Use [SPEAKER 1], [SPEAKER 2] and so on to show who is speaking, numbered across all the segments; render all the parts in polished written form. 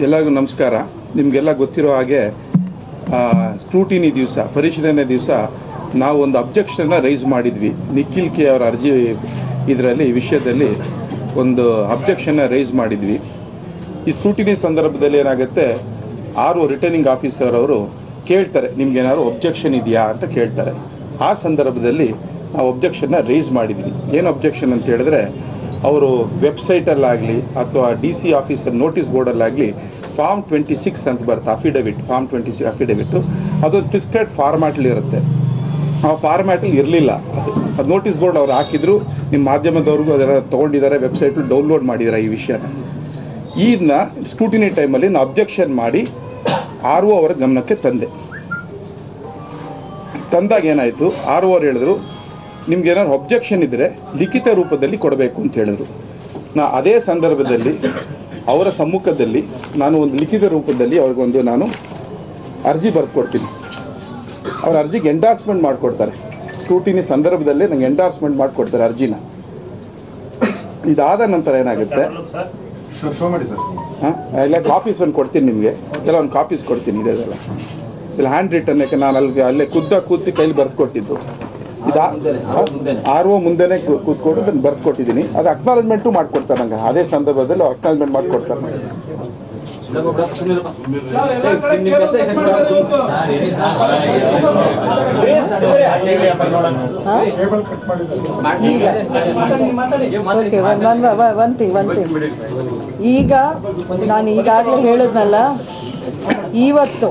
[SPEAKER 1] ಎಲ್ಲರಿಗೂ ನಮಸ್ಕಾರ. ನಿಮಗೆಲ್ಲ ಗೊತ್ತಿರೋ ಹಾಗೆ ಸ್ಕ್ರೂಟಿನಿ ದಿವಸ, ಪರಿಶೀಲನೆ ದಿವಸ ನಾವು ಒಂದು ಅಬ್ಜೆಕ್ಷನ್ನ ರೈಸ್ ಮಾಡಿದ್ವಿ. ನಿಖಿಲ್ ಕೆ ಅವರ ಅರ್ಜಿ ಇದರಲ್ಲಿ ವಿಷಯದಲ್ಲಿ ಒಂದು ಅಬ್ಜೆಕ್ಷನ್ನ ರೈಸ್ ಮಾಡಿದ್ವಿ. ಈ ಸ್ಕ್ರೂಟಿನಿ ಸಂದರ್ಭದಲ್ಲಿ ಏನಾಗುತ್ತೆ, ರಿಟರ್ನಿಂಗ್ ಆಫೀಸರ್ ಅವರು ಕೇಳ್ತಾರೆ, ನಿಮ್ಗೇನಾದ್ರು ಒಬ್ಜೆಕ್ಷನ್ ಇದೆಯಾ ಅಂತ ಕೇಳ್ತಾರೆ. ಆ ಸಂದರ್ಭದಲ್ಲಿ ನಾವು ಒಬ್ಜೆಕ್ಷನ್ನ ರೈಸ್ ಮಾಡಿದ್ವಿ. ಏನು ಒಬ್ಜೆಕ್ಷನ್ ಅಂತ ಹೇಳಿದ್ರೆ, ಅವರು ವೆಬ್ಸೈಟಲ್ಲಾಗಲಿ ಅಥವಾ DC ಆಫೀಸರ್ ನೋಟಿಸ್ ಬೋರ್ಡಲ್ಲಾಗಲಿ ಫಾರ್ಮ್ 26 ಅಂತ ಬರುತ್ತೆ, ಅಫಿಡವಿಟ್, ಫಾರ್ಮ್ 26 ಅಫಿಡವಿಟ್ಟು, ಅದೊಂದು ಪ್ರಿಸ್ಕ್ರೈಬ್ಡ್ ಫಾರ್ಮ್ಯಾಟಲ್ಲಿ ಇರುತ್ತೆ. ಆ ಫಾರ್ಮ್ಯಾಟಲ್ಲಿ ಇರಲಿಲ್ಲ. ಅದು ನೋಟಿಸ್ ಬೋರ್ಡ್ ಅವ್ರು ಹಾಕಿದ್ರು, ನಿಮ್ಮ ಮಾಧ್ಯಮದವ್ರಿಗೂ ಅದೆಲ್ಲ ತೊಗೊಂಡಿದ್ದಾರೆ, ವೆಬ್ಸೈಟಲ್ಲಿ ಡೌನ್ಲೋಡ್ ಮಾಡಿದ್ದಾರೆ ಈ ವಿಷಯನ. ಇದನ್ನ ಸ್ಕ್ರೂಟಿನಿ ಟೈಮಲ್ಲಿ ನಾನು ಅಬ್ಜೆಕ್ಷನ್ ಮಾಡಿ RO ಅವರ ಗಮನಕ್ಕೆ ತಂದಾಗ ಏನಾಯಿತು, RO ಅವ್ರು ಹೇಳಿದ್ರು, ನಿಮ್ಗೇನಾದ್ರು ಒಬ್ಜೆಕ್ಷನ್ ಇದ್ದರೆ ಲಿಖಿತ ರೂಪದಲ್ಲಿ ಕೊಡಬೇಕು ಅಂತ ಹೇಳಿದ್ರು. ಅದೇ ಸಂದರ್ಭದಲ್ಲಿ ಅವರ ಸಮ್ಮುಖದಲ್ಲಿ ನಾನು ಒಂದು ಲಿಖಿತ ರೂಪದಲ್ಲಿ ಅವ್ರಿಗೊಂದು ನಾನು ಅರ್ಜಿ ಬರೆದು ಕೊಡ್ತೀನಿ. ಅವ್ರ ಅರ್ಜಿಗೆ ಎಂಡಾರ್ಸ್ಮೆಂಟ್ ಮಾಡಿಕೊಡ್ತಾರೆ. ಸ್ಕ್ರೂಟಿನಿ ಸಂದರ್ಭದಲ್ಲೇ ನಂಗೆ ಎಂಡಾರ್ಸ್ಮೆಂಟ್ ಮಾಡಿಕೊಡ್ತಾರೆ ಅರ್ಜಿನ. ಇದಾದ ನಂತರ ಏನಾಗುತ್ತೆ, ಎಲ್ಲ ಕಾಪೀಸ್ ಒಂದು ಕೊಡ್ತೀನಿ ನಿಮಗೆ, ಎಲ್ಲ ಒಂದು ಕಾಪೀಸ್ ಕೊಡ್ತೀನಿ. ಇದೆಲ್ಲ ಇಲ್ಲ ಹ್ಯಾಂಡ್ ರಿಟರ್ನ್, ಯಾಕೆ ನಾನು ಅಲ್ಲೇ ಕೂತಿ ಕೈಲಿ ಬರೆದು ಕೊಟ್ಟಿದ್ದು. RO ಮುಂದೆನೇ ಕೂತ್ಕೊಂಡು ನಾನು ಬರೆದು ಕೊಟ್ಟಿದ್ದೀನಿ. ಅದು ಅಕ್ನಾಲಜ್ಮೆಂಟು ಮಾಡಿಕೊಡ್ತಾರೆ ನಂಗೆ. ಅದೇ ಸಂದರ್ಭದಲ್ಲಿ ಅಕ್ನಾಲಜ್ಮೆಂಟ್ ಮಾಡಿಕೊಡ್ತಾರೆ.
[SPEAKER 2] ಈಗ ನಾನು ಈಗಾಗಲೇ ಹೇಳಿದ್ನಲ್ಲ, ಇವತ್ತು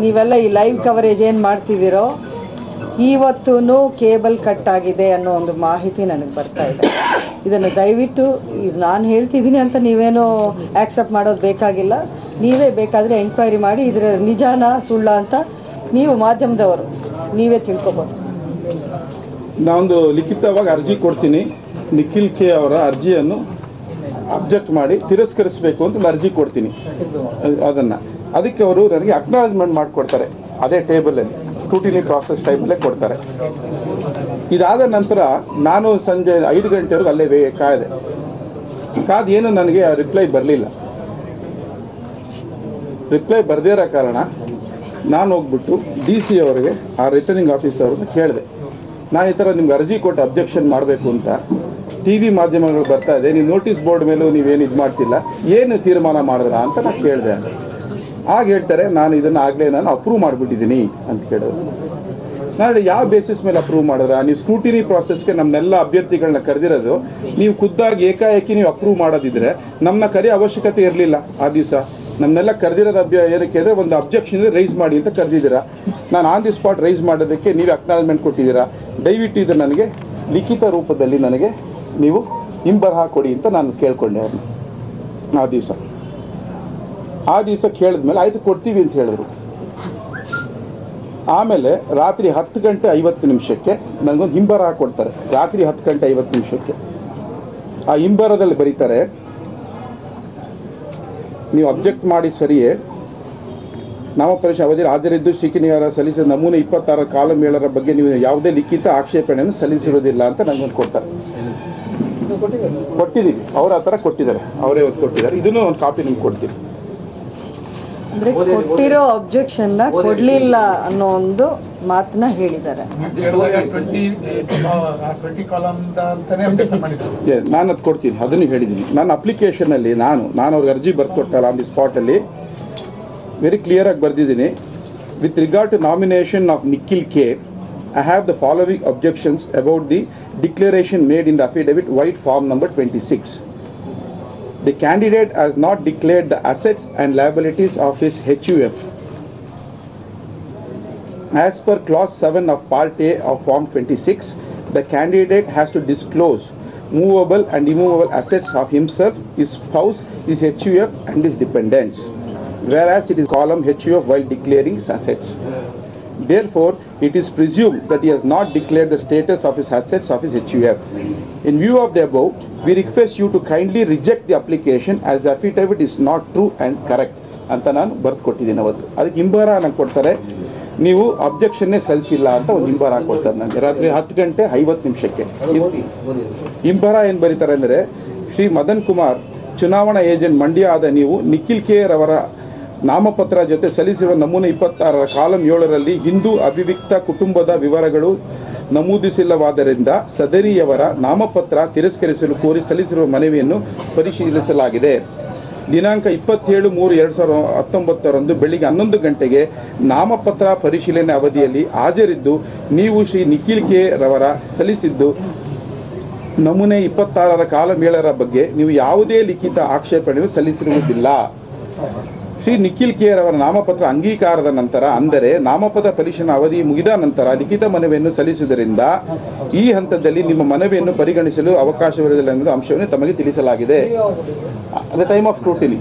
[SPEAKER 2] ನೀವೆಲ್ಲ ಈ ಲೈವ್ ಕವರೇಜ್ ಏನು ಮಾಡ್ತಿದ್ದೀರೋ, ಇವತ್ತೂ ಕೇಬಲ್ ಕಟ್ ಆಗಿದೆ ಅನ್ನೋ ಒಂದು ಮಾಹಿತಿ ನನಗೆ ಬರ್ತಾ ಇದೆ. ಇದನ್ನು ದಯವಿಟ್ಟು ನಾನು ಹೇಳ್ತಿದ್ದೀನಿ ಅಂತ ನೀವೇನೋ ಆ್ಯಕ್ಸೆಪ್ಟ್ ಮಾಡೋದು ಬೇಕಾಗಿಲ್ಲ. ನೀವೇ ಬೇಕಾದರೆ ಎಂಕ್ವೈರಿ ಮಾಡಿ ಇದರ ನಿಜಾನ ಸುಳ್ಳ ಅಂತ ನೀವು ಮಾಧ್ಯಮದವರು ನೀವೇ ತಿಳ್ಕೊಬೋದು.
[SPEAKER 1] ನಾನೊಂದು ಲಿಖಿತವಾಗಿ ಅರ್ಜಿ ಕೊಡ್ತೀನಿ. ನಿಖಿಲ್ ಕೆ ಅವರ ಅರ್ಜಿಯನ್ನು ಅಬ್ಜೆಕ್ಟ್ ಮಾಡಿ ತಿರಸ್ಕರಿಸಬೇಕು ಅಂತ ಅರ್ಜಿ ಕೊಡ್ತೀನಿ. ಅದಕ್ಕೆ ಅವರು ನನಗೆ ಅಕ್ನಾಲಜ್ಮೆಂಟ್ ಮಾಡಿಕೊಡ್ತಾರೆ. ಅದೇ ಟೇಬಲಲ್ಲಿ ಸ್ಕ್ರೂಟಿನಿ ಪ್ರಾಸೆಸ್ ಟೈಮಲ್ಲೇ ಕೊಡ್ತಾರೆ. ಇದಾದ ನಂತರ ನಾನು ಸಂಜೆ 5 ಗಂಟೆವರೆಗೂ ಅಲ್ಲೇ ಕಾಯ್ದೆ. ಏನು ನನಗೆ ರಿಪ್ಲೈ ಬರಲಿಲ್ಲ. ರಿಪ್ಲೈ ಬರದೇ ಇರೋ ಕಾರಣ ನಾನು ಹೋಗ್ಬಿಟ್ಟು DC ಅವರಿಗೆ, ರಿಟರ್ನಿಂಗ್ ಆಫೀಸರ್ ಅವ್ರನ್ನ ಕೇಳಿದೆ, ನಾನು ಈ ಥರ ನಿಮ್ಗೆ ಅರ್ಜಿ ಕೊಟ್ಟು ಅಬ್ಜೆಕ್ಷನ್ ಮಾಡಬೇಕು ಅಂತ TV ಮಾಧ್ಯಮಗಳು ಬರ್ತಾ ಇದೆ, ನೀವು ನೋಟಿಸ್ ಬೋರ್ಡ್ ಮೇಲೂ ನೀವೇನು ಇದು ಮಾಡ್ತಿಲ್ಲ, ಏನು ತೀರ್ಮಾನ ಮಾಡಿದ್ರ ಅಂತ ನಾನು ಕೇಳಿದೆ. ಆಗ ಹೇಳ್ತಾರೆ, ನಾನು ಇದನ್ನು ಆಗಲೇ ಅಪ್ರೂವ್ ಮಾಡಿಬಿಟ್ಟಿದ್ದೀನಿ ಅಂತ ಕೇಳಿದ್ರು. ನಾನು ಯಾವ ಬೇಸಿಸ್ ಮೇಲೆ ಅಪ್ರೂವ್ ಮಾಡಿದ್ರ? ನೀವು ಸ್ಕ್ರೂಟಿನಿ ಪ್ರಾಸೆಸ್ಗೆ ನಮ್ಮನ್ನೆಲ್ಲ ಅಭ್ಯರ್ಥಿಗಳನ್ನ ಕರೆದಿರೋದು, ನೀವು ಖುದ್ದಾಗಿ ಏಕಾಏಕಿ ನೀವು ಅಪ್ರೂವ್ ಮಾಡೋದಿದ್ರೆ ನಮ್ಮನ್ನ ಕರೆಯೋ ಅವಶ್ಯಕತೆ ಇರಲಿಲ್ಲ. ಆ ದಿವಸ ನಮ್ಮನ್ನೆಲ್ಲ ಕರೆದಿರೋದು ಏನಕ್ಕೆ ಅಂದರೆ ಒಂದು ಅಬ್ಜೆಕ್ಷನ್ ರೈಸ್ ಮಾಡಿ ಅಂತ ಕರೆದಿದ್ದೀರಾ. ನಾನು ಆನ್ ದಿ ಸ್ಪಾಟ್ ರೈಸ್ ಮಾಡೋದಕ್ಕೆ ನೀವು ಅಕ್ನಾಲಜ್ಮೆಂಟ್ ಕೊಟ್ಟಿದ್ದೀರಾ. ದಯವಿಟ್ಟು ಇದು ನನಗೆ ಲಿಖಿತ ರೂಪದಲ್ಲಿ ನನಗೆ ನೀವು ಹಿಂಬರಹ ಕೊಡಿ ಅಂತ ನಾನು ಕೇಳ್ಕೊಂಡೆ ಅವ್ರನ್ನ. ಆ ದಿವಸ ಕೇಳಿದ್ಮೇಲೆ ಆಯಿತು ಕೊಡ್ತೀವಿ ಅಂತ ಹೇಳಿದ್ರು. ಆಮೇಲೆ ರಾತ್ರಿ 10:50 ನನಗೊಂದು ಹಿಂಬರಹ ಕೊಡ್ತಾರೆ. ರಾತ್ರಿ 10:50 ಆ ಹಿಂಬರದಲ್ಲಿ ಬರೀತಾರೆ, ನೀವು ಅಬ್ಜೆಕ್ಟ್ ಮಾಡಿ ಸರಿಯೇ, ನಾಮಪರೀಕ್ಷೆ ಅವಧಿ ಹಾಜರಿದ್ದು ಶಿಕ್ಷಣಿಯವರ ಸಲ್ಲಿಸಿದ ನಮೂನೆ 26 ಕಾಲಂ 7ರ ಬಗ್ಗೆ ನೀವು ಯಾವುದೇ ಲಿಖಿತ ಆಕ್ಷೇಪಣೆಯನ್ನು ಸಲ್ಲಿಸಿರುವುದಿಲ್ಲ ಅಂತ ನನಗೊಂದು ಕೊಡ್ತಾರೆ. ಕೊಟ್ಟಿದ್ದೀವಿ, ಅವ್ರು ಆ ಥರ ಕೊಟ್ಟಿದ್ದಾರೆ, ಅವರೇ ಒಂದು ಕೊಟ್ಟಿದ್ದಾರೆ. ಇದನ್ನು ಒಂದು ಕಾಪಿ ನಿಮ್ಗೆ ಕೊಡ್ತೀನಿ.
[SPEAKER 2] ಅಂದರೆ ಕೊಟ್ಟಿರೋ ಅಬ್ಜೆಕ್ಷನ್ನ ಕೊಡಲಿಲ್ಲ ಅನ್ನೋ ಒಂದು ಮಾತನ್ನ ಹೇಳಿದ್ದಾರೆ.
[SPEAKER 1] ನಾನು ಅದು ಕೊಡ್ತೀನಿ, ಅದನ್ನು ಹೇಳಿದ್ದೀನಿ. ನನ್ನ ಅಪ್ಲಿಕೇಶನಲ್ಲಿ ನಾನು ಅವ್ರಿಗೆ ಅರ್ಜಿ ಬರ್ದು ಕೊಟ್ಟಲ್ಲ ಆನ್ ದಿ ಸ್ಪಾಟಲ್ಲಿ ವೆರಿ ಕ್ಲಿಯರಾಗಿ ಬರೆದಿದ್ದೀನಿ. With regard to nomination of Nikhil K, I have the following objections about the declaration made in the affidavit white form number 26. The candidate has not declared the assets and liabilities of his HUF. As per clause 7 of part A of form 26, the candidate has to disclose movable and immovable assets of himself, his spouse, his HUF and his dependents, whereas it is column HUF while declaring his assets. Therefore, it is presumed that he has not declared the status of his assets of his HUF. In view of the above, we request you to kindly reject the application as the affidavit is not true and correct. ಅಂತ ನಾನು ಬರೆದು ಕೊಟ್ಟಿದ್ದೀನಿ ಅವತ್ತು. ಅದಕ್ಕೆ ಹಿಂಬರಹ ನಂಗೆ ಕೊಡ್ತಾರೆ, ನೀವು ಅಬ್ಜೆಕ್ಷನ್ನೇ ಸಲ್ಲಿಸಿಲ್ಲ ಅಂತ ಒಂದು ಹಿಂಬರಹ ಕೊಡ್ತಾರೆ ನನಗೆ ರಾತ್ರಿ 10:50 ಹಿಂಬರಹ ಏನು ಬರೀತಾರೆ ಅಂದರೆ, ಶ್ರೀ ಮದನ್ ಕುಮಾರ್ ಚುನಾವಣಾ ಏಜೆಂಟ್ ಮಂಡ್ಯ ಆದ ನೀವು ನಿಖಿಲ್ ಕೆ ರವರ ನಾಮಪತ್ರ ಜೊತೆ ಸಲ್ಲಿಸಿರುವ ನಮೂನೆ 26ರ ಕಾಲಂ 7ರಲ್ಲಿ ಹಿಂದೂ ಅವಿಭಕ್ತ ಕುಟುಂಬದ ವಿವರಗಳು ನಮೂದಿಸಿಲ್ಲವಾದ್ದರಿಂದ ಸದರಿಯವರ ನಾಮಪತ್ರ ತಿರಸ್ಕರಿಸಲು ಕೋರಿ ಸಲ್ಲಿಸಿರುವ ಮನವಿಯನ್ನು ಪರಿಶೀಲಿಸಲಾಗಿದೆ. ದಿನಾಂಕ 27/3/2019 ಬೆಳಿಗ್ಗೆ 11 ಗಂಟೆಗೆ ನಾಮಪತ್ರ ಪರಿಶೀಲನೆ ಅವಧಿಯಲ್ಲಿ ಹಾಜರಿದ್ದು ನೀವು ಶ್ರೀ ನಿಖಿಲ್ ಕೆ ರವರ ಸಲ್ಲಿಸಿದ್ದು ನಮೂನೆ 26ರ ಕಾಲಂ 7ರ ಬಗ್ಗೆ ನೀವು ಯಾವುದೇ ಲಿಖಿತ ಆಕ್ಷೇಪಣೆಯನ್ನು ಸಲ್ಲಿಸಿರುವುದಿಲ್ಲ. ಶ್ರೀ ನಿಖಿಲ್ ಕೆ ರವರ ನಾಮಪತ್ರ ಅಂಗೀಕಾರದ ನಂತರ, ಅಂದರೆ ನಾಮಪತ್ರ ಪರಿಶೀಲನಾ ಅವಧಿ ಮುಗಿದ ನಂತರ ಲಿಖಿತ ಮನವಿಯನ್ನು ಸಲ್ಲಿಸುವುದರಿಂದ ಈ ಹಂತದಲ್ಲಿ ನಿಮ್ಮ ಮನವಿಯನ್ನು ಪರಿಗಣಿಸಲು ಅವಕಾಶವಿರುವುದಿಲ್ಲ ಎಂಬ ಅಂಶವನ್ನು ತಮಗೆ ತಿಳಿಸಲಾಗಿದೆ. ಅದೇ ಟೈಮ್ ಆಫ್ ಸ್ಕ್ರೂಟಿನಿ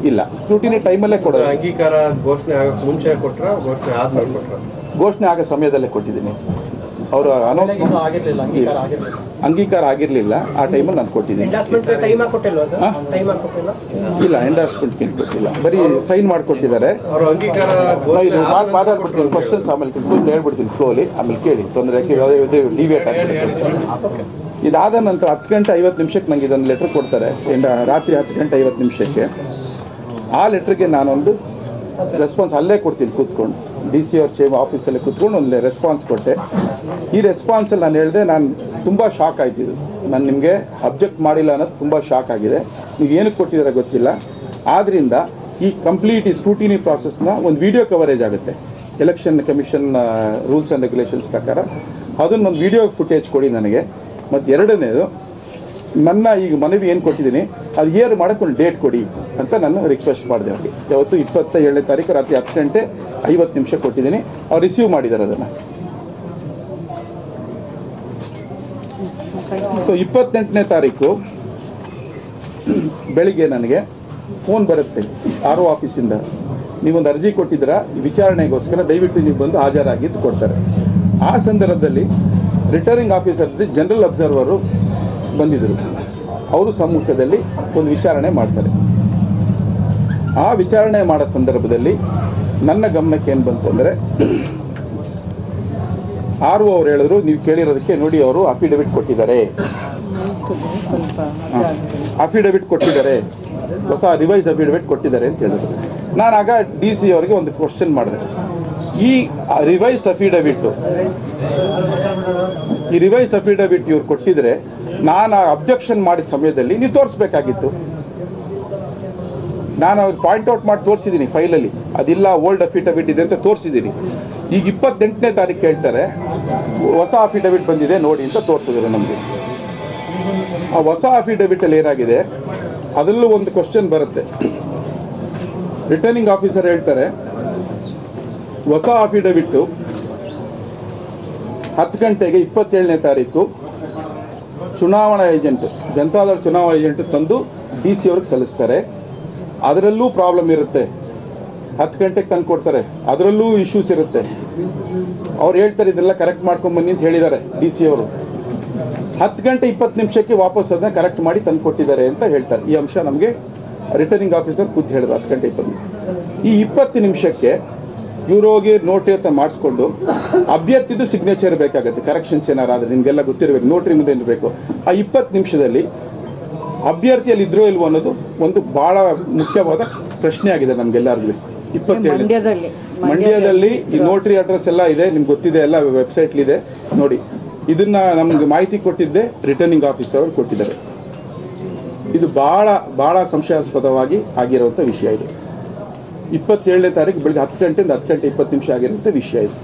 [SPEAKER 1] ಇಲ್ಲ, ಸ್ಕ್ರೂಟಿನಿ ಟೈಮಲ್ಲೇ ಕೊಡೋದು.
[SPEAKER 3] ಅಂಗೀಕಾರ ಘೋಷಣೆ ಆಗಕ್ಕೆ ಮುಂಚೆ ಕೊಟ್ಟರೆ ಘೋಷಣೆ ಆದ್ಮೇಲೆ ಕೊಟ್ಟರೆ?
[SPEAKER 1] ಘೋಷಣೆ ಆಗೋ ಸಮಯದಲ್ಲೇ ಕೊಟ್ಟಿದ್ದೀನಿ. ಅವರು ಅನೌನ್ಸ್ ಅಂಗೀಕಾರ ಆಗಿರಲಿಲ್ಲ, ಆ ಟೈಮಲ್ಲಿ ನಾನು ಕೊಟ್ಟಿದ್ದೀನಿ. ಇಲ್ಲ, ಎಂಡಾರ್ಸ್ಮೆಂಟ್ ಕೊಟ್ಟಿಲ್ಲ, ಬರೀ ಸೈನ್ ಮಾಡಿಕೊಟ್ಟಿದ್ದಾರೆ. ಮಾತಾಡ್ಬಿಡ್ತೀನಿ, ಕ್ವಶನ್ಸ್ ಆಮೇಲೆ ಹೇಳ್ಬಿಡ್ತೀನಿ ಸ್ಲೋಲಿ, ಆಮೇಲೆ ಕೇಳಿ, ತೊಂದರೆ ಡಿವೇಟ್ ಆಗ್ತದೆ. ಇದಾದ ನಂತರ 10:50 ನಂಗೆ ಇದೊಂದು ಲೆಟ್ರ್ ಕೊಡ್ತಾರೆ, ರಾತ್ರಿ 10:50. ಆ ಲೆಟ್ರಿಗೆ ನಾನೊಂದು ರೆಸ್ಪಾನ್ಸ್ ಅಲ್ಲೇ ಕೊಡ್ತೀನಿ ಕೂತ್ಕೊಂಡು, DC ಅವ್ರ ಆಫೀಸಲ್ಲಿ ಕೂತ್ಕೊಂಡು ಒಂದು ರೆಸ್ಪಾನ್ಸ್ ಕೊಟ್ಟೆ. ಈ ರೆಸ್ಪಾನ್ಸಲ್ಲಿ ನಾನು ಹೇಳಿದೆ, ನಾನು ತುಂಬ ಶಾಕ್ ಆಯ್ತಿದ್ದು, ನಾನು ನಿಮಗೆ ಅಬ್ಜೆಕ್ಟ್ ಮಾಡಿಲ್ಲ ಅನ್ನೋದು ತುಂಬ ಶಾಕ್ ಆಗಿದೆ. ನೀವು ಏನಕ್ಕೆ ಕೊಟ್ಟಿದ್ದೀರ ಗೊತ್ತಿಲ್ಲ. ಆದ್ದರಿಂದ ಈ ಕಂಪ್ಲೀಟ್ ಈ ಸ್ಕ್ರೂಟಿನಿ ಪ್ರಾಸೆಸ್ನ ಒಂದು ವಿಡಿಯೋ ಕವರೇಜ್ ಆಗುತ್ತೆ election commission rules and regulations ಪ್ರಕಾರ. ಅದನ್ನೊಂದು ವಿಡಿಯೋ ಫುಟೇಜ್ ಕೊಡಿ ನನಗೆ. ಮತ್ತು ಎರಡನೇದು, ನನ್ನ ಈಗ ಮನವಿ ಏನು ಕೊಟ್ಟಿದ್ದೀನಿ ಅದು ಏರ್ ಮಾಡೋಕ್ಕೆ ಒಂದು ಡೇಟ್ ಕೊಡಿ ಅಂತ ನಾನು ರಿಕ್ವೆಸ್ಟ್ ಮಾಡಿದೆ ಅವ್ರಿಗೆ. ಯಾವತ್ತು 27ನೇ ತಾರೀಕು ರಾತ್ರಿ 10:50 ಕೊಟ್ಟಿದ್ದೀನಿ. ಅವ್ರು ರಿಸೀವ್ ಮಾಡಿದ್ದಾರೆ ಅದನ್ನು. ಸೊ 28ನೇ ತಾರೀಕು ಬೆಳಿಗ್ಗೆ ನನಗೆ ಫೋನ್ ಬರುತ್ತೆ RO ಆಫೀಸಿಂದ, ನೀವೊಂದು ಅರ್ಜಿ ಕೊಟ್ಟಿದ್ದೀರಾ ವಿಚಾರಣೆಗೋಸ್ಕರ, ದಯವಿಟ್ಟು ನೀವು ಬಂದು ಹಾಜರಾಗಿದ್ದು ಕೊಡ್ತಾರೆ. ಆ ಸಂದರ್ಭದಲ್ಲಿ ರಿಟರ್ನಿಂಗ್ ಆಫೀಸರ್ ಜನರಲ್ ಅಬ್ಸರ್ವರು ಬಂದಿದ್ದರು. ಅವರು ಸಮ್ಮುಖದಲ್ಲಿ ಒಂದು ವಿಚಾರಣೆ ಮಾಡ್ತಾರೆ. ಆ ವಿಚಾರಣೆ ಮಾಡೋ ಸಂದರ್ಭದಲ್ಲಿ ನನ್ನ ಗಮನಕ್ಕೆ ಏನು ಬಂತು ಅಂದರೆ, RO ಅವ್ರು ಹೇಳಿದ್ರು, ನೀವು ಕೇಳಿರೋದಕ್ಕೆ ನೋಡಿ ಅವರು ಅಫಿಡವಿಟ್ ಕೊಟ್ಟಿದ್ದಾರೆ, ಹೊಸ ರಿವೈಸ್ ಅಫಿಡವಿಟ್ ಕೊಟ್ಟಿದ್ದಾರೆ ಅಂತ ಹೇಳಿದ್ರು. ನಾನು ಆಗ DC ಅವರಿಗೆ ಒಂದು ಕ್ವಶನ್ ಮಾಡಿದೆ, ಈ ರಿವೈಸ್ಡ್ ಅಫಿಡವಿಟ್ ಇವ್ರು ಕೊಟ್ಟಿದ್ರೆ ನಾನು ಅಬ್ಜೆಕ್ಷನ್ ಮಾಡಿದ ಸಮಯದಲ್ಲಿ ನೀವು ತೋರಿಸ್ಬೇಕಾಗಿತ್ತು. ನಾನು ಅವ್ರಿಗೆ ಪಾಯಿಂಟ್ಔಟ್ ಮಾಡಿ ತೋರಿಸಿದ್ದೀನಿ ಫೈಲಲ್ಲಿ, ಅದಿಲ್ಲ ಓಲ್ಡ್ ಅಫಿಡವಿಟ್ ಇದೆ ಅಂತ ತೋರಿಸಿದ್ದೀನಿ. ಈಗ 28ನೇ ತಾರೀಕು ಹೇಳ್ತಾರೆ ಹೊಸ ಅಫಿಡವಿಟ್ ಬಂದಿದೆ ನೋಡಿ ಅಂತ ತೋರಿಸಿದ್ರು ನಮಗೆ. ಆ ಹೊಸ ಅಫಿಡವಿಟಲ್ಲಿ ಏನಾಗಿದೆ ಅದರಲ್ಲೂ ಒಂದು ಕ್ವಶನ್ ಬರುತ್ತೆ. ರಿಟರ್ನಿಂಗ್ ಆಫೀಸರ್ ಹೇಳ್ತಾರೆ, ಹೊಸ ಅಫಿಡವಿಟ್ಟು 10 ಗಂಟೆಗೆ 27ನೇ ತಾರೀಕು ಚುನಾವಣಾ ಏಜೆಂಟ್, ಜನತಾದಳ ಚುನಾವಣಾ ಏಜೆಂಟ್ ತಂದು DC ಅವ್ರಿಗೆ ಸಲ್ಲಿಸ್ತಾರೆ. ಅದರಲ್ಲೂ ಪ್ರಾಬ್ಲಮ್ ಇರುತ್ತೆ. 10 ಗಂಟೆಗೆ ತಂದು ಕೊಡ್ತಾರೆ, ಅದರಲ್ಲೂ ಇಶ್ಯೂಸ್ ಇರುತ್ತೆ. ಅವ್ರು ಹೇಳ್ತಾರೆ ಇದೆಲ್ಲ ಕರೆಕ್ಟ್ ಮಾಡ್ಕೊಂಬನ್ನಿ ಅಂತ ಹೇಳಿದ್ದಾರೆ DC ಅವರು. 10:20 ವಾಪಸ್ ಅದನ್ನ ಕರೆಕ್ಟ್ ಮಾಡಿ ತಂದು ಕೊಟ್ಟಿದ್ದಾರೆ ಅಂತ ಹೇಳ್ತಾರೆ. ಈ ಅಂಶ ನಮಗೆ ರಿಟರ್ನಿಂಗ್ ಆಫೀಸರ್ ಕೂತು ಹೇಳಿದ್ರು 10:20. ಈ 20 ನಿಮಿಷಕ್ಕೆ ಇವ್ರು ಹೋಗಿ ನೋಟ್ರಿ ಅಂತ ಮಾಡಿಸ್ಕೊಂಡು ಅಭ್ಯರ್ಥಿದು ಸಿಗ್ನೇಚರ್ ಬೇಕಾಗುತ್ತೆ. ಕರೆಕ್ಷನ್ಸ್ ಏನಾರಾದ್ರೆ ನಿಮಗೆಲ್ಲ ಗೊತ್ತಿರಬೇಕು, ನೋಟ್ರಿ ಮುಂದೆ ಇರಬೇಕು. ಆ 20 ನಿಮಿಷದಲ್ಲಿ ಅಭ್ಯರ್ಥಿಯಲ್ಲಿ ಇದ್ರೋ ಇಲ್ವೋ ಅನ್ನೋದು ಒಂದು ಬಹಳ ಮುಖ್ಯವಾದ ಪ್ರಶ್ನೆ ಆಗಿದೆ ನಮ್ಗೆಲ್ಲರಿಗೂ. 27 ಮಂಡ್ಯದಲ್ಲಿ ಈ ನೋಟ್ರಿ ಅಡ್ರೆಸ್ ಎಲ್ಲ ಇದೆ, ನಿಮ್ಗೆ ಗೊತ್ತಿದೆ, ಎಲ್ಲ ವೆಬ್ಸೈಟ್ಲಿದೆ ನೋಡಿ. ಇದನ್ನ ನಮ್ಗೆ ಮಾಹಿತಿ ಕೊಟ್ಟಿದ್ದೆ ರಿಟರ್ನಿಂಗ್ ಆಫೀಸರ್ ಅವರು ಕೊಟ್ಟಿದ್ದಾರೆ. ಇದು ಬಹಳ ಸಂಶಯಾಸ್ಪದವಾಗಿ ಆಗಿರುವಂಥ ವಿಷಯ ಇದು. 27ನೇ ತಾರೀಕು ಬೆಳಗ್ಗೆ 10 ಗಂಟೆಯಿಂದ 10:20 ಆಗಿರುವಂಥ ವಿಷಯ ಇದು.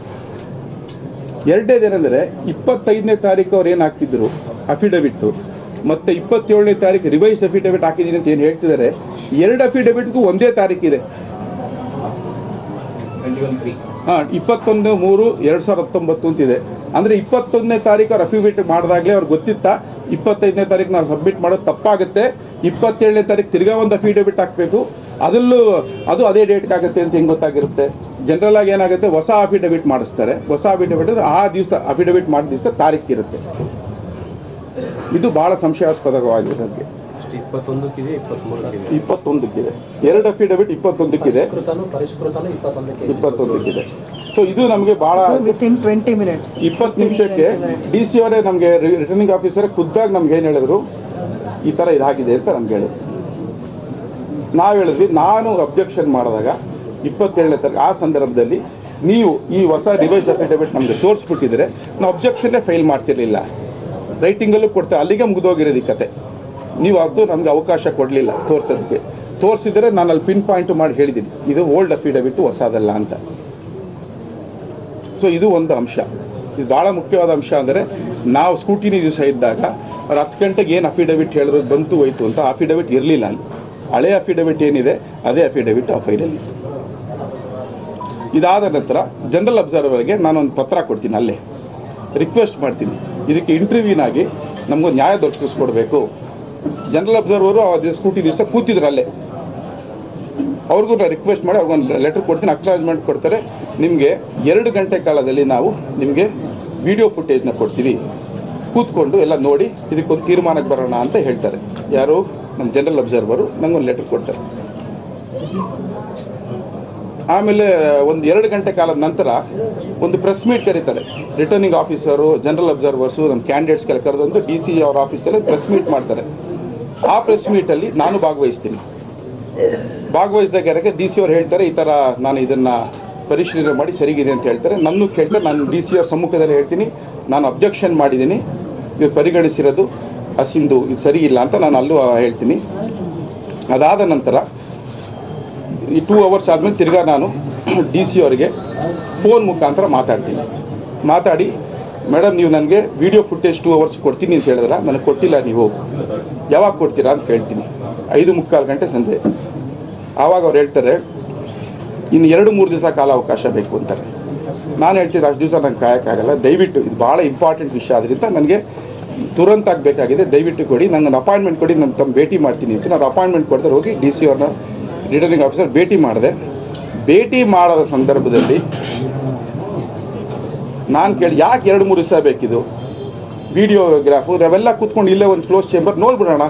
[SPEAKER 1] ಎರಡನೇದೇನೆಂದರೆ 25ನೇ ತಾರೀಕು ಅವ್ರು ಏನು ಹಾಕಿದ್ರು ಅಫಿಡವಿಟ್ಟು, ಮತ್ತು 27ನೇ ತಾರೀಕು ರಿವೈಸ್ಡ್ ಅಫಿಡವಿಟ್ ಹಾಕಿದ್ದೀನಿ ಅಂತ ಏನು ಹೇಳ್ತಿದ್ದಾರೆ. 2 ಅಫಿಡವಿಟ್ಗೂ ಒಂದೇ ತಾರೀಕಿದೆ. 21/3/2019 ಅಂತಿದೆ. ಅಂದರೆ 21ನೇ ತಾರೀಕು ಅವ್ರು ಅಫಿಡವಿಟ್ ಮಾಡಿದಾಗಲೇ ಅವ್ರಿಗೆ ಗೊತ್ತಿತ್ತಾ 25ನೇ ತಾರೀಕು ನಾವು ಸಬ್ಮಿಟ್ ಮಾಡೋದು ತಪ್ಪಾಗುತ್ತೆ, 27ನೇ ತಾರೀಕು ತಿರ್ಗಾ ಒಂದು ಅಫಿಡವಿಟ್ ಹಾಕಬೇಕು, ಅದು ಅದೇ ಡೇಟ್ಗೆ ಆಗುತ್ತೆ ಅಂತ ಹೆಂಗೆ ಗೊತ್ತಾಗಿರುತ್ತೆ? ಜನರಲ್ ಆಗಿ ಏನಾಗುತ್ತೆ, ಹೊಸ ಅಫಿಡವಿಟ್ ಮಾಡಿಸ್ತಾರೆ. ಹೊಸ ಅಫಿಡವಿಟ್ ಅಂದರೆ ಆ ದಿವಸ ಅಫಿಡವಿಟ್ ಮಾಡಿದ ದಿವಸ ತಾರೀಕು ಇರುತ್ತೆ. ಇದು ಬಹಳ ಸಂಶಯಾಸ್ಪದವಾಗಿದೆ ನನಗೆ.
[SPEAKER 3] 21ಕ್ಕಿದೆ
[SPEAKER 1] 21ಕ್ಕಿದೆ 2 ಅಫಿಡವಿಟ್ 21ಕ್ಕಿದೆ 21ಕ್ಕಿದೆ. ಸೊ ಇದು ನಮಗೆ ಬಹಳ
[SPEAKER 2] ವಿತಿನ್ 20 ಮಿನಿಟ್ಸ್
[SPEAKER 1] 20 ನಿಮಿಷಕ್ಕೆ DC ಅವರೇ ನಮಗೆ ರಿಟರ್ನಿಂಗ್ ಆಫೀಸರ್ ಖುದ್ದಾಗಿ ನಮ್ಗೆ ಏನು ಹೇಳಿದ್ರು, ಈ ಥರ ಇದಾಗಿದೆ ಅಂತ ನಮ್ಗೆ ಹೇಳಿದ್ರು. ನಾವು ಹೇಳಿದ್ವಿ, ನಾನು ಅಬ್ಜೆಕ್ಷನ್ ಮಾಡಿದಾಗ 27ನೇ ತಾರೀಕು ಆ ಸಂದರ್ಭದಲ್ಲಿ ನೀವು ಈ ಹೊಸ ರಿವೈಸ್ ಅಫಿಡವಿಟ್ ನಮಗೆ ತೋರಿಸ್ಬಿಟ್ಟಿದ್ರೆ ನಾವು ಅಬ್ಜೆಕ್ಷನ್ನೇ ಫೈಲ್ ಮಾಡ್ತಿರ್ಲಿಲ್ಲ, ರೈಟಿಂಗಲ್ಲೂ ಕೊಡ್ತಾರೆ, ಅಲ್ಲಿಗೆ ಮುಗಿದೋಗಿರೋದು ಈ ಕತೆ. ನೀವು ಅದು ನಮಗೆ ಅವಕಾಶ ಕೊಡಲಿಲ್ಲ ತೋರಿಸೋದಕ್ಕೆ. ತೋರಿಸಿದರೆ ನಾನು ಅಲ್ಲಿ ಪಿನ್ ಪಾಯಿಂಟ್ ಮಾಡಿ ಹೇಳಿದ್ದೀನಿ, ಇದು ಓಲ್ಡ್ ಅಫಿಡವಿಟ್ಟು ಹೊಸದಲ್ಲ ಅಂತ. ಸೊ ಇದು ಒಂದು ಅಂಶ. ಇದು ಭಾಳ ಮುಖ್ಯವಾದ ಅಂಶ ಅಂದರೆ, ನಾವು ಸ್ಕೂಟಿನಿ ದಿವಸ ಇದ್ದಾಗ ಅವ್ರು 10 ಗಂಟೆಗೆ ಏನು ಅಫಿಡವಿಟ್ ಹೇಳಿದ್ರು ಬಂತು ಹೋಯ್ತು ಅಂತ ಅಫಿಡವಿಟ್ ಇರಲಿಲ್ಲ ಅಲ್ಲಿ. ಹಳೆ ಅಫಿಡವಿಟ್ ಏನಿದೆ ಅದೇ ಅಫಿಡವಿಟ್ ಆ ಫೈಲಲ್ಲಿ. ಇದಾದ ನಂತರ ಜನರಲ್ ಅಬ್ಸರ್ವರ್ಗೆ ನಾನೊಂದು ಪತ್ರ ಕೊಡ್ತೀನಿ, ಅಲ್ಲೇ ರಿಕ್ವೆಸ್ಟ್ ಮಾಡ್ತೀನಿ, ಇದಕ್ಕೆ ಇಂಟರ್ವ್ಯೂನಾಗಿ ನಮಗೂ ನ್ಯಾಯ ದೊರಕಿಸ್ಕೊಡ್ಬೇಕು. ಜನರಲ್ ಅಬ್ಸರ್ವರು ಆ ಸ್ಕೂಟಿ ದಿವಸ ಕೂತಿದ್ರು ಅಲ್ಲೇ, ಅವ್ರಿಗೂ ನಾನು ರಿಕ್ವೆಸ್ಟ್ ಮಾಡಿ ಅವ್ರಿಗೊಂದು ಲೆಟರ್ ಕೊಡ್ತೀನಿ, ಅಕ್ನಾಲಜ್ಮೆಂಟ್ ಕೊಡ್ತಾರೆ. ನಿಮಗೆ 2 ಗಂಟೆ ಕಾಲದಲ್ಲಿ ನಾವು ನಿಮಗೆ ವಿಡಿಯೋ ಫುಟೇಜ್ನ ಕೊಡ್ತೀವಿ, ಕೂತ್ಕೊಂಡು ಎಲ್ಲ ನೋಡಿ ಇದಕ್ಕೊಂದು ತೀರ್ಮಾನಕ್ಕೆ ಬರೋಣ ಅಂತ ಹೇಳ್ತಾರೆ. ಯಾರು? ನಮ್ಮ ಜನರಲ್ ಅಬ್ಸರ್ವರು ನಂಗೊಂದು ಲೆಟರ್ ಕೊಡ್ತಾರೆ. ಆಮೇಲೆ ಒಂದು 2 ಗಂಟೆ ಕಾಲದ ನಂತರ ಒಂದು ಪ್ರೆಸ್ ಮೀಟ್ ಕರೀತಾರೆ. ರಿಟರ್ನಿಂಗ್ ಆಫೀಸರು, ಜನರಲ್ ಅಬ್ಸರ್ವರ್ಸು, ನಮ್ಮ ಕ್ಯಾಂಡಿಡೇಟ್ಸ್ಗೆಲ್ಲ ಕರೆದಂದು DC ಅವ್ರ ಆಫೀಸಲ್ಲಿ ಪ್ರೆಸ್ ಮೀಟ್ ಮಾಡ್ತಾರೆ. ಆ ಪ್ರೆಸ್ ಮೀಟಲ್ಲಿ ನಾನು ಭಾಗವಹಿಸ್ತೀನಿ. ಭಾಗವಹಿಸಿದಾಗ ಏನಕ್ಕೆ DC ಅವ್ರು ಹೇಳ್ತಾರೆ, ಈ ಥರ ನಾನು ಇದನ್ನು ಪರಿಶೀಲನೆ ಮಾಡಿ ಸರಿಗಿದೆ ಅಂತ ಹೇಳ್ತಾರೆ. ನನ್ನೂ ಕೇಳ್ತಾರೆ, ನಾನು DC ಅವ್ರ ಸಮ್ಮುಖದಲ್ಲಿ ಹೇಳ್ತೀನಿ, ನಾನು ಅಬ್ಜೆಕ್ಷನ್ ಮಾಡಿದ್ದೀನಿ, ಇದು ಪರಿಗಣಿಸಿರೋದು ಅಸಿಂದು ಇದು ಸರಿ ಇಲ್ಲ ಅಂತ ನಾನು ಅಲ್ಲೂ ಹೇಳ್ತೀನಿ. ಅದಾದ ನಂತರ ಈ 2 ಅವರ್ಸ್ ಆದಮೇಲೆ ತಿರ್ಗಾ ನಾನು DC ಅವರಿಗೆ ಫೋನ್ ಮುಖಾಂತರ ಮಾತಾಡ್ತೀನಿ. ಮಾತಾಡಿ, ಮೇಡಮ್ ನೀವು ನನಗೆ ವಿಡಿಯೋ ಫುಟೇಜ್ 2 ಅವರ್ಸ್ ಕೊಡ್ತೀನಿ ಅಂತ ಹೇಳಿದ್ರೆ, ನನಗೆ ಕೊಟ್ಟಿಲ್ಲ, ನೀವು ಯಾವಾಗ ಕೊಡ್ತೀರಾ ಅಂತ ಕೇಳ್ತೀನಿ. 5:45 ಗಂಟೆ ಸಂಜೆ. ಆವಾಗ ಅವ್ರು ಹೇಳ್ತಾರೆ, ಇನ್ನು 2-3 ದಿವಸ ಕಾಲಾವಕಾಶ ಬೇಕು ಅಂತಾರೆ. ನಾನು ಹೇಳ್ತೀನಿ, ಅಷ್ಟು ದಿವಸ ನಂಗೆ ಕಾಯೋಕ್ಕಾಗಲ್ಲ, ದಯವಿಟ್ಟು ಇದು ಭಾಳ ಇಂಪಾರ್ಟೆಂಟ್ ವಿಷಯ ಆದ್ದರಿಂದ ನನಗೆ ತುರಂತ ಆಗಬೇಕಾಗಿದೆ, ದಯವಿಟ್ಟು ಕೊಡಿ, ನನಗೆ ಅಪಾಯಿಂಟ್ಮೆಂಟ್ ಕೊಡಿ, ನಾನು ತಮ್ಮ ಭೇಟಿ ಮಾಡ್ತೀನಿ ಅಂತ. ನಾನು ಅಪಾಯಿಂಟ್ಮೆಂಟ್ ಕೊಡ್ತಾರೆ. ಹೋಗಿ DC ಅವ್ರನ್ನ, ರಿಟರ್ನಿಂಗ್ ಆಫೀಸರ್ ಭೇಟಿ ಮಾಡಿದೆ. ಭೇಟಿ ಮಾಡೋದ ಸಂದರ್ಭದಲ್ಲಿ ನಾನು ಕೇಳಿ, ಯಾಕೆ 2-3 ದಿವಸ ಬೇಕಿದು ವಿಡಿಯೋಗ್ರಾಫು, ನಾವೆಲ್ಲ ಕೂತ್ಕೊಂಡು ಇಲ್ಲೇ ಒಂದು ಕ್ಲೋಸ್ ಚೇಂಬರ್ ನೋಡ್ಬಿಡೋಣ,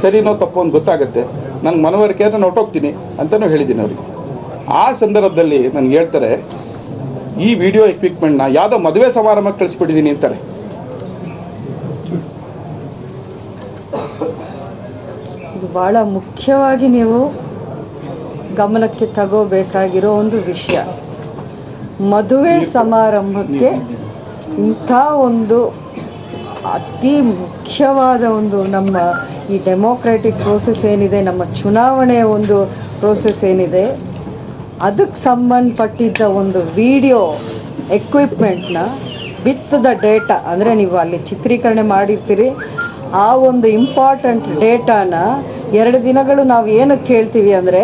[SPEAKER 1] ಸರಿನೋ ತಪ್ಪೋ ಅಂತ ಗೊತ್ತಾಗುತ್ತೆ, ನನಗೆ ಮನವರಿಕೆ ನಾನು ಹೊರಟೋಗ್ತೀನಿ ಅಂತಲೂ ಹೇಳಿದ್ದೀನಿ ಅವ್ರಿಗೆ. ಆ ಸಂದರ್ಭದಲ್ಲಿ ನನಗೆ ಹೇಳ್ತಾರೆ, ಈ ವಿಡಿಯೋ ಎಕ್ವಿಪ್ಮೆಂಟ್ನ ಯಾವುದೋ ಮದುವೆ ಸಮಾರಂಭಕ್ಕೆ ಕಳಿಸ್ಬಿಟ್ಟಿದ್ದೀನಿ ಅಂತಾರೆ.
[SPEAKER 2] ಇದು ಭಾಳ ಮುಖ್ಯವಾಗಿ ನೀವು ಗಮನಕ್ಕೆ ತಗೋಬೇಕಾಗಿರೋ ಒಂದು ವಿಷಯ. ಮದುವೆ ಸಮಾರಂಭಕ್ಕೆ ಇಂಥ ಒಂದು ಅತಿ ಮುಖ್ಯವಾದ ಒಂದು ನಮ್ಮ ಈ ಡೆಮೋಕ್ರೆಟಿಕ್ ಪ್ರೋಸೆಸ್ ಏನಿದೆ, ನಮ್ಮ ಚುನಾವಣೆಯ ಒಂದು ಪ್ರೋಸೆಸ್ ಏನಿದೆ, ಅದಕ್ಕೆ ಸಂಬಂಧಪಟ್ಟಿದ್ದ ಒಂದು ವಿಡಿಯೋ ಎಕ್ವಿಪ್ಮೆಂಟ್ನ ವಿತ್ ದ ಡೇಟಾ, ಅಂದರೆ ನೀವು ಅಲ್ಲಿ ಚಿತ್ರೀಕರಣೆ ಮಾಡಿರ್ತೀರಿ, ಆ ಒಂದು ಇಂಪಾರ್ಟೆಂಟ್ ಡೇಟಾನ 2 ದಿನಗಳು ನಾವು ಏನು ಕೇಳ್ತೀವಿ ಅಂದರೆ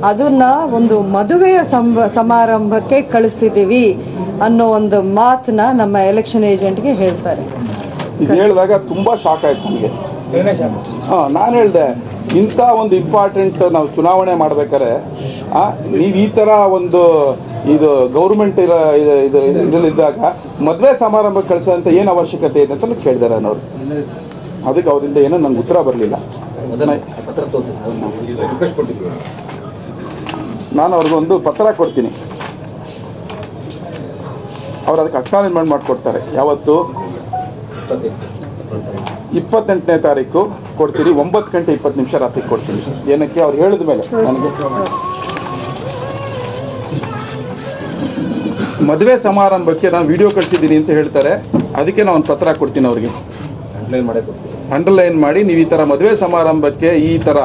[SPEAKER 2] ಅದನ್ನು ಒಂದು ಮದುವೆಯ ಸಮಾರಂಭಕ್ಕೆ ಕಳಿಸ್ತಿದ್ದೀವಿ ಅನ್ನೋ ಒಂದು ಮಾತನ್ನ ನಮ್ಮ ಎಲೆಕ್ಷನ್ ಏಜೆಂಟ್ಗೆ ಹೇಳ್ತಾರೆ.
[SPEAKER 1] ಇದು ಹೇಳಿದಾಗ ತುಂಬ ಶಾಕ್ ಆಯ್ತು ನನಗೆ. ನಾನು ಹೇಳಿದೆ, ಇಂಥ ಒಂದು ಇಂಪಾರ್ಟೆಂಟ್ ನಾವು ಚುನಾವಣೆ ಮಾಡ್ಬೇಕಾದ್ರೆ ನೀವು ಈ ಥರ ಒಂದು ಇದು ಗೌರ್ಮೆಂಟ್ ಇದರಲ್ಲಿದ್ದಾಗ ಮದುವೆ ಸಮಾರಂಭಕ್ಕೆ ಕಳಿಸೋಂಥ ಏನು ಅವಶ್ಯಕತೆ ಇದೆ ಅಂತ ಕೇಳಿದಾರೆ ಅನ್ನೋರು. ಅದಕ್ಕೆ ಅವರಿಂದ ಏನೋ ನಂಗೆ ಉತ್ತರ ಬರಲಿಲ್ಲ. ನಾನು ಅವ್ರಿಗೊಂದು ಪತ್ರ ಕೊಡ್ತೀನಿ, ಅವ್ರು ಅದಕ್ಕೆ ಅಕ್ನಾಲಜ್ಮೆಂಟ್ ಮಾಡಿಕೊಡ್ತಾರೆ. ಯಾವತ್ತು? 28ನೇ ತಾರೀಕು ಕೊಡ್ತೀರಿ, 9 ಗಂಟೆ 20 ನಿಮಿಷ ರಾತ್ರಿ ಕೊಡ್ತೀನಿ. ಏನಕ್ಕೆ? ಅವ್ರು ಹೇಳಿದ ಮೇಲೆ ನನಗೆ ಮದುವೆ ಸಮಾರಂಭಕ್ಕೆ ನಾನು ವಿಡಿಯೋ ಕಳಿಸಿದ್ದೀನಿ ಅಂತ ಹೇಳ್ತಾರೆ. ಅದಕ್ಕೆ ನಾನು ಒಂದು ಪತ್ರ ಕೊಡ್ತೀನಿ ಅವ್ರಿಗೆ, ಅಂಡರ್ಲೈನ್ ಮಾಡಿ, ನೀವು ಈ ಥರ ಮದುವೆ ಸಮಾರಂಭಕ್ಕೆ ಈ ಥರ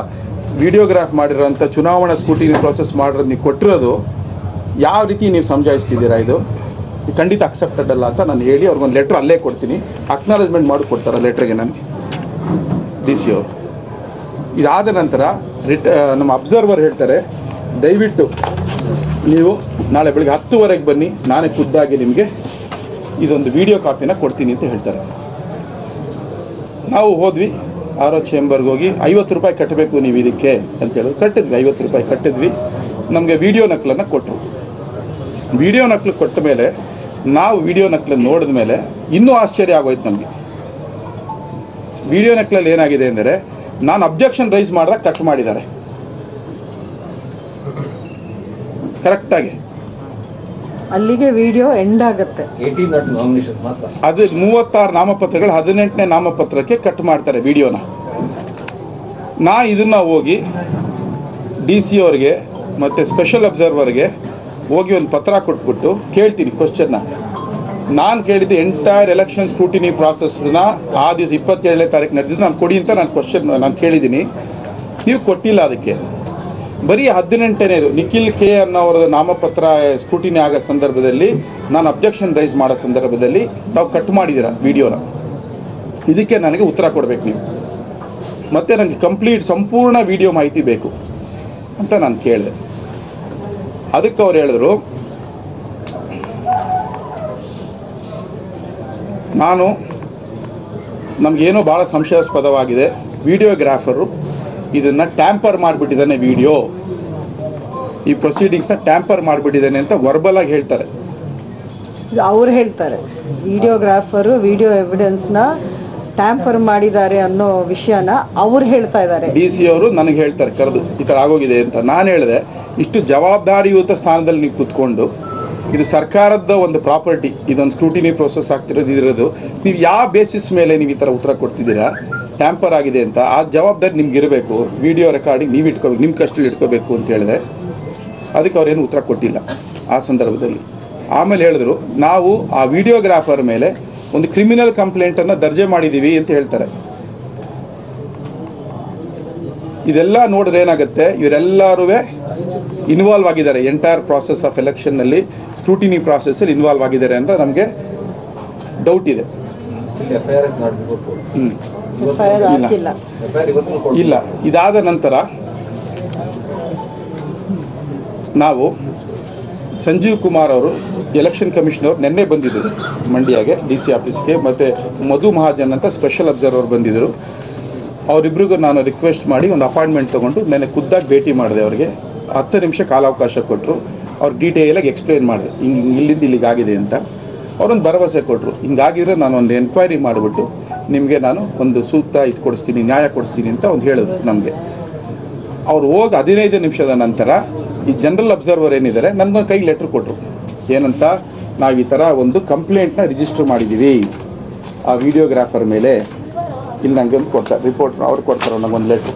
[SPEAKER 1] ವಿಡಿಯೋಗ್ರಾಫ್ ಮಾಡಿರೋಂಥ ಚುನಾವಣಾ ಸ್ಕೂಟಿನಿ ಪ್ರೋಸೆಸ್ ಮಾಡಿರೋದು ನೀವು ಕೊಟ್ಟಿರೋದು ಯಾವ ರೀತಿ ನೀವು ಸಮಜಾಯಿಸ್ತಿದ್ದೀರಾ, ಇದು ಖಂಡಿತ ಅಕ್ಸೆಪ್ಟೆಡ್ ಅಲ್ಲ ಅಂತ ನಾನು ಹೇಳಿ ಅವ್ರಿಗೊಂದು ಲೆಟ್ರ್ ಅಲ್ಲೇ ಕೊಡ್ತೀನಿ. ಅಕ್ನಾಲಜ್ಮೆಂಟ್ ಮಾಡಿ ಕೊಡ್ತಾರೆ ಲೆಟ್ರಿಗೆ ನನಗೆ DC ಅವರು. ಇದಾದ ನಂತರ ನಮ್ಮ ಅಬ್ಸರ್ವರ್ ಹೇಳ್ತಾರೆ, ದಯವಿಟ್ಟು ನೀವು ನಾಳೆ ಬೆಳಗ್ಗೆ 10:00 ಬನ್ನಿ, ನಾನೇ ಖುದ್ದಾಗಿ ನಿಮಗೆ ಇದೊಂದು ವಿಡಿಯೋ ಕಾಪಿನ ಕೊಡ್ತೀನಿ ಅಂತ ಹೇಳ್ತಾರೆ. ನಾವು ಹೋದ್ವಿ, RO ಚೇಂಬರ್ಗೆ ಹೋಗಿ 50 ರೂಪಾಯಿ ಕಟ್ಟಬೇಕು ನೀವು ಇದಕ್ಕೆ ಅಂತೇಳಿ ಕಟ್ಟಿದ್ವಿ. 50 ರೂಪಾಯಿ ಕಟ್ಟಿದ್ವಿ. ನಮಗೆ ವಿಡಿಯೋ ನಕಲನ್ನು ಕೊಟ್ಟರು. ವಿಡಿಯೋ ನಕಲು ಕೊಟ್ಟ ಮೇಲೆ ನಾವು ವಿಡಿಯೋ ನಕಲನ್ನು ನೋಡಿದ ಮೇಲೆ ಇನ್ನೂ ಆಶ್ಚರ್ಯ ಆಗೋಯ್ತು ನಮಗೆ. ವಿಡಿಯೋ ನಕಲಲ್ಲಿ ಏನಾಗಿದೆ ಅಂದರೆ, ನಾನು ಅಬ್ಜೆಕ್ಷನ್ ರೈಸ್ ಮಾಡಿದಾಗ ಕಟ್ ಮಾಡಿದ್ದಾರೆ ಕರೆಕ್ಟಾಗಿ.
[SPEAKER 2] ಅಲ್ಲಿಗೆ ವಿಡಿಯೋ ಎಂಡ್ ಆಗುತ್ತೆ.
[SPEAKER 1] ಅದು 36 ನಾಮಪತ್ರಗಳು 18ನೇ ನಾಮಪತ್ರಕ್ಕೆ ಕಟ್ ಮಾಡ್ತಾರೆ ವಿಡಿಯೋನ. ನಾ ಇದನ್ನು ಹೋಗಿ DC ಅವ್ರಿಗೆ ಮತ್ತು ಸ್ಪೆಷಲ್ ಅಬ್ಸರ್ವರ್ಗೆ ಹೋಗಿ ಒಂದು ಪತ್ರ ಕೊಟ್ಬಿಟ್ಟು ಕೇಳ್ತೀನಿ ಕ್ವಶನ್ನ. ನಾನು ಕೇಳಿದ್ದು ಎಂಟೈರ್ ಎಲೆಕ್ಷನ್ ಸ್ಕ್ರೂಟಿನಿ ಪ್ರಾಸೆಸ್ನ ಆ ದಿವಸ 27ನೇ ತಾರೀಕು ನಡೆದಿದ್ದು ನಾನು ಕೊಡಿ ಅಂತ ನಾನು ಕೇಳಿದ್ದೀನಿ. ನೀವು ಕೊಟ್ಟಿಲ್ಲ. ಅದಕ್ಕೆ ಬರೀ 18ನೇದು ನಿಖಿಲ್ ಕೆ ಅನ್ನೋರದ ನಾಮಪತ್ರ ಸ್ಕ್ರೂಟಿನಿ ಆಗೋ ಸಂದರ್ಭದಲ್ಲಿ ನಾನು ಅಬ್ಜೆಕ್ಷನ್ ರೈಸ್ ಮಾಡೋ ಸಂದರ್ಭದಲ್ಲಿ ತಾವು ಕಟ್ ಮಾಡಿದ್ದೀರ ವಿಡಿಯೋನ. ಇದಕ್ಕೆ ನನಗೆ ಉತ್ತರ ಕೊಡಬೇಕು ನೀವು. ಮತ್ತು ನನಗೆ ಸಂಪೂರ್ಣ ವಿಡಿಯೋ ಮಾಹಿತಿ ಬೇಕು ಅಂತ ನಾನು ಕೇಳಿದೆ. ಅದಕ್ಕೆ ಅವ್ರು ಹೇಳಿದ್ರು, ನಮಗೇನೋ ಭಾಳ ಸಂಶಯಾಸ್ಪದವಾಗಿದೆ, ವಿಡಿಯೋಗ್ರಾಫರು ಇದನ್ನು ಟ್ಯಾಂಪರ್ ಮಾಡಿಬಿಟ್ಟಿದ್ದಾನೆ, ಈ ಪ್ರೊಸೀಡಿಂಗ್ಸ್ನ ಟ್ಯಾಂಪರ್ ಮಾಡಿಬಿಟ್ಟಿದ್ದಾನೆ ಅಂತ ವರ್ಬಲಾಗಿ ಹೇಳ್ತಾರೆ.
[SPEAKER 2] ಅವ್ರು ಹೇಳ್ತಾರೆ ವಿಡಿಯೋಗ್ರಾಫರು ವಿಡಿಯೋ ಎವಿಡೆನ್ಸ್ನ ಟ್ಯಾಂಪರ್ ಮಾಡಿದ್ದಾರೆ ಅನ್ನೋ ವಿಷಯನ ಅವ್ರು ಹೇಳ್ತಾ ಇದ್ದಾರೆ.
[SPEAKER 1] DC ಅವರು ನನಗೆ ಹೇಳ್ತಾರೆ ಕರೆದು ಈ ಥರ ಆಗೋಗಿದೆ ಅಂತ. ನಾನು ಹೇಳಿದೆ, ಇಷ್ಟು ಜವಾಬ್ದಾರಿಯುತ ಸ್ಥಾನದಲ್ಲಿ ನೀವು ಕೂತ್ಕೊಂಡು ಇದು ಸರ್ಕಾರದ ಒಂದು ಪ್ರಾಪರ್ಟಿ, ಇದೊಂದು ಸ್ಕ್ರೂಟಿನಿ ಪ್ರೋಸೆಸ್ ಆಗ್ತಿರೋದು ನೀವು ಯಾವ ಬೇಸಿಸ್ ಮೇಲೆ ನೀವು ಈ ಥರ ಉತ್ತರ ಕೊಡ್ತಿದ್ದೀರಾ ಟ್ಯಾಂಪರ್ ಆಗಿದೆ ಅಂತ? ಆ ಜವಾಬ್ದಾರಿ ನಿಮ್ಗೆ ಇರಬೇಕು. ವಿಡಿಯೋ ರೆಕಾರ್ಡಿಂಗ್ ನೀವು ಇಟ್ಕೋಬೇಕು, ನಿಮ್ಮ ಕಸ್ಟಡಿಯಲ್ಲಿ ಇಟ್ಕೋಬೇಕು ಅಂತ ಹೇಳಿದೆ. ಅದಕ್ಕೆ ಅವ್ರೇನು ಉತ್ತರ ಕೊಟ್ಟಿಲ್ಲ ಆ ಸಂದರ್ಭದಲ್ಲಿ. ಆಮೇಲೆ ಹೇಳಿದ್ರು, ನಾವು ಆ ವಿಡಿಯೋಗ್ರಾಫರ್ ಮೇಲೆ ಒಂದು ಕ್ರಿಮಿನಲ್ ಕಂಪ್ಲೇಂಟನ್ನು ದರ್ಜೆ ಮಾಡಿದ್ದೀವಿ ಅಂತ ಹೇಳ್ತಾರೆ. ಇದೆಲ್ಲ ನೋಡಿದ್ರೆ ಏನಾಗುತ್ತೆ, ಇವರೆಲ್ಲರೂ ಇನ್ವಾಲ್ವ್ ಆಗಿದ್ದಾರೆ ಎಂಟೈರ್ ಪ್ರಾಸೆಸ್ ಆಫ್ ಎಲೆಕ್ಷನ್ನಲ್ಲಿ, ಸ್ಕ್ರೂಟಿನಿ ಪ್ರಾಸೆಸ್ಸಲ್ಲಿ ಇನ್ವಾಲ್ವ್ ಆಗಿದ್ದಾರೆ ಅಂತ ನಮಗೆ ಡೌಟ್ ಇದೆ. ಇಲ್ಲ. ಇದಾದ ನಂತರ ನಾವು ಸಂಜೀವ್ ಕುಮಾರ್ ಅವರು ಎಲೆಕ್ಷನ್ ಕಮಿಷನರ್ ನಿನ್ನೆ ಬಂದಿದ್ದರು ಮಂಡ್ಯಗೆ DC ಆಫೀಸ್ಗೆ, ಮತ್ತು ಮಧು ಮಹಾಜನ್ ಅಂತ ಸ್ಪೆಷಲ್ ಅಬ್ಸರ್ವರ್ ಬಂದಿದ್ದರು. ಅವರಿಬ್ಬರಿಗೂ ನಾನು ರಿಕ್ವೆಸ್ಟ್ ಮಾಡಿ ಒಂದು ಅಪಾಯಿಂಟ್ಮೆಂಟ್ ತೊಗೊಂಡು ನೆನ್ನೆ ಖುದ್ದಾಗಿ ಭೇಟಿ ಮಾಡಿದೆ. ಅವರಿಗೆ 10 ನಿಮಿಷ ಕಾಲಾವಕಾಶ ಕೊಟ್ಟರು. ಅವ್ರು ಡೀಟೇಲಾಗಿ ಎಕ್ಸ್ಪ್ಲೇನ್ ಮಾಡಿದೆ, ಇಲ್ಲಿಂದ ಇಲ್ಲಿಗಾಗಿದೆ ಅಂತ. ಅವರೊಂದು ಭರವಸೆ ಕೊಟ್ಟರು, ಹಿಂಗಾಗಿದ್ರೆ ನಾನು ಒಂದು ಎನ್ಕ್ವೈರಿ ಮಾಡಿಬಿಟ್ಟು ನಿಮಗೆ ನಾನು ಒಂದು ಸೂಕ್ತ ಇದು ಕೊಡಿಸ್ತೀನಿ, ನ್ಯಾಯ ಕೊಡಿಸ್ತೀನಿ ಅಂತ ಒಂದು ಹೇಳಿದ್ರು ನಮಗೆ. ಅವ್ರು ಹೋಗಿ 15 ನಿಮಿಷದ ನಂತರ ಈ ಜನರಲ್ ಅಬ್ಸರ್ವರ್ ಏನಿದ್ದಾರೆ ನನಗೊಂದು ಕೈಗೆ ಲೆಟ್ರ್ ಕೊಟ್ಟರು. ಏನಂತ, ನಾವು ಈ ಥರ ಒಂದು ಕಂಪ್ಲೇಂಟ್ನ ರಿಜಿಸ್ಟರ್ ಮಾಡಿದ್ದೀವಿ ಆ ವಿಡಿಯೋಗ್ರಾಫರ್ ಮೇಲೆ. ಇಲ್ಲಿ ನನಗೆ ಒಂದು ಕೊಡ್ತಾರೆ, ರಿಪೋರ್ಟ್ ಅವ್ರು ಕೊಡ್ತಾರೆ, ನನಗೊಂದು ಲೆಟ್ರ್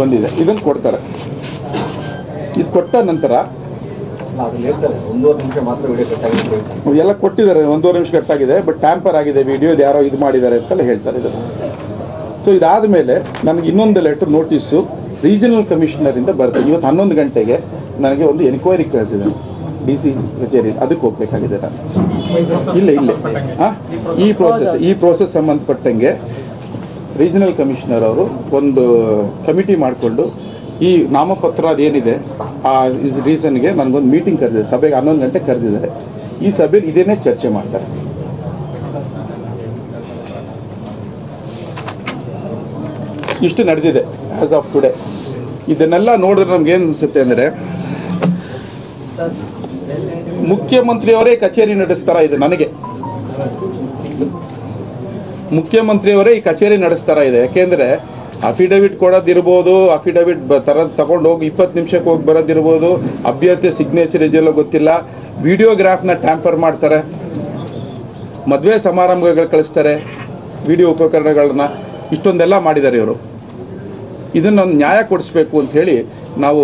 [SPEAKER 1] ಬಂದಿದೆ, ಇದನ್ನು ಕೊಡ್ತಾರೆ. ಇದು ಕೊಟ್ಟ ನಂತರ ಎಲ್ಲ ಕೊಟ್ಟಿದ್ದಾರೆ, 1.5 ನಿಮಿಷ ಕಟ್ಟಾಗಿದೆ, ಬಟ್ ಟ್ಯಾಂಪರ್ ಆಗಿದೆ ವಿಡಿಯೋ, ಇದು ಯಾರೋ ಇದು ಮಾಡಿದ್ದಾರೆ ಅಂತೆಲ್ಲ ಹೇಳ್ತಾರೆ ಇದನ್ನು. ಸೊ ಇದಾದ ಮೇಲೆ ನನಗೆ ಇನ್ನೊಂದು ಲೆಟ್ರ್ ನೋಟಿಸು ರೀಜನಲ್ ಕಮಿಷನರಿಂದ ಬರ್ತದೆ. ಇವತ್ತು 11 ಗಂಟೆಗೆ ನನಗೆ ಒಂದು ಎನ್ಕ್ವೈರಿ ಕರೆದಿದೆ DC ಕಚೇರಿ, ಅದಕ್ಕೆ ಹೋಗಬೇಕಾಗಿದೆ ನಾನು. ಇಲ್ಲೇ ಈ ಪ್ರೋಸೆಸ್ ಸಂಬಂಧಪಟ್ಟಂಗೆ ರೀಜನಲ್ ಕಮಿಷನರ್ ಅವರು ಒಂದು ಕಮಿಟಿ ಮಾಡಿಕೊಂಡು ಈ ನಾಮಪತ್ರ ಅದೇನಿದೆ ಆ ರೀಸನ್ಗೆ ನನಗೊಂದು ಮೀಟಿಂಗ್ ಕರೆದಿದ್ದಾರೆ, ಸಭೆಗೆ 11 ಗಂಟೆ ಕರೆದಿದ್ದಾರೆ. ಈ ಸಭೆಯಲ್ಲಿ ಇದೇನೇ ಚರ್ಚೆ ಮಾಡ್ತಾರೆ. ಇಷ್ಟು ನಡೆದಿದೆ ಆಸ್ ಆಫ್ ಟುಡೇ. ಇದನ್ನೆಲ್ಲ ನೋಡಿದ್ರೆ ನಮ್ಗೇನು ಅನಿಸುತ್ತೆ ಅಂದರೆ, ಮುಖ್ಯಮಂತ್ರಿಯವರೇ ಕಚೇರಿ ನಡೆಸ್ತಾರ ಇದೆ. ನನಗೆ ಮುಖ್ಯಮಂತ್ರಿಯವರೇ ಈ ಕಚೇರಿ ನಡೆಸ್ತಾರ ಇದೆ. ಯಾಕೆಂದರೆ ಅಫಿಡವಿಟ್ ಕೊಡೋದಿರ್ಬೋದು, ಅಫಿಡವಿಟ್ ತಗೊಂಡು ಹೋಗಿ 20 ನಿಮಿಷಕ್ಕೆ ಹೋಗಿ ಬರೋದಿರ್ಬೋದು, ಅಭ್ಯರ್ಥಿ ಸಿಗ್ನೇಚರ್ ಇದೆಯಲ್ಲ ಗೊತ್ತಿಲ್ಲ, ವಿಡಿಯೋಗ್ರಾಫ್ನ ಟ್ಯಾಂಪರ್ ಮಾಡ್ತಾರೆ, ಮದುವೆ ಸಮಾರಂಭಗಳು ಕಳಿಸ್ತಾರೆ, ವಿಡಿಯೋ ಉಪಕರಣಗಳನ್ನ, ಇಷ್ಟೊಂದೆಲ್ಲ ಮಾಡಿದ್ದಾರೆ ಇವರು. ಇದನ್ನು ನ್ಯಾಯ ಕೊಡಿಸ್ಬೇಕು ಅಂಥೇಳಿ ನಾವು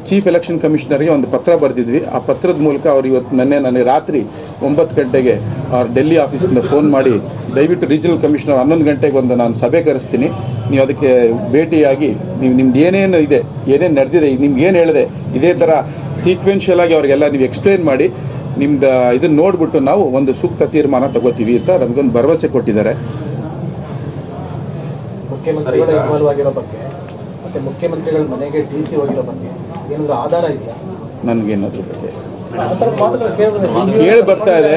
[SPEAKER 1] ಚೀಫ್ ಎಲೆಕ್ಷನ್ ಕಮಿಷನರ್ಗೆ ಒಂದು ಪತ್ರ ಬರೆದಿದ್ವಿ. ಆ ಪತ್ರದ ಮೂಲಕ ಅವ್ರು ಇವತ್ತು ನನಗೆ ರಾತ್ರಿ 9 ಗಂಟೆಗೆ ಅವ್ರ ಡೆಲ್ಲಿ ಆಫೀಸಿಂದ ಫೋನ್ ಮಾಡಿ, ದಯವಿಟ್ಟು ರೀಜನಲ್ ಕಮಿಷನರ್ 11 ಗಂಟೆಗೆ ಒಂದು ನಾನು ಸಭೆ ಕರೆಸ್ತೀನಿ, ನೀವು ಅದಕ್ಕೆ ಭೇಟಿಯಾಗಿ ನೀವು ನಿಮ್ದು ಏನೇನು ಇದೆ, ಏನೇನು ನಡೆದಿದೆ, ನಿಮ್ಗೆ ಏನು ಹೇಳಿದೆ, ಇದೇ ಥರ ಸೀಕ್ವೆನ್ಷಿಯಲ್ ಆಗಿ ಅವ್ರಿಗೆಲ್ಲ ನೀವು ಎಕ್ಸ್ಪ್ಲೇನ್ ಮಾಡಿ ನಿಮ್ದು ಇದನ್ನು ನೋಡಿಬಿಟ್ಟು ನಾವು ಒಂದು ಸೂಕ್ತ ತೀರ್ಮಾನ ತಗೋತೀವಿ ಅಂತ ನಮಗೊಂದು ಭರವಸೆ ಕೊಟ್ಟಿದ್ದಾರೆ.
[SPEAKER 4] ಮುಖ್ಯಮಂತ್ರಿಗಳ ಇನ್ವಾಲ್ವ್ ಆಗಿರೋ ಬಗ್ಗೆ ಮತ್ತೆ ಮುಖ್ಯಮಂತ್ರಿಗಳ ಮನೆಗೆ DC ಹೋಗಿರೋ ಬಗ್ಗೆ ಏನಾದರೂ ಆಧಾರ ಇದೆಯಾ?
[SPEAKER 1] ನನಗೇನಾದ್ರ ಬಗ್ಗೆ ಕೇಳಿ ಬರ್ತಾ ಇದೆ.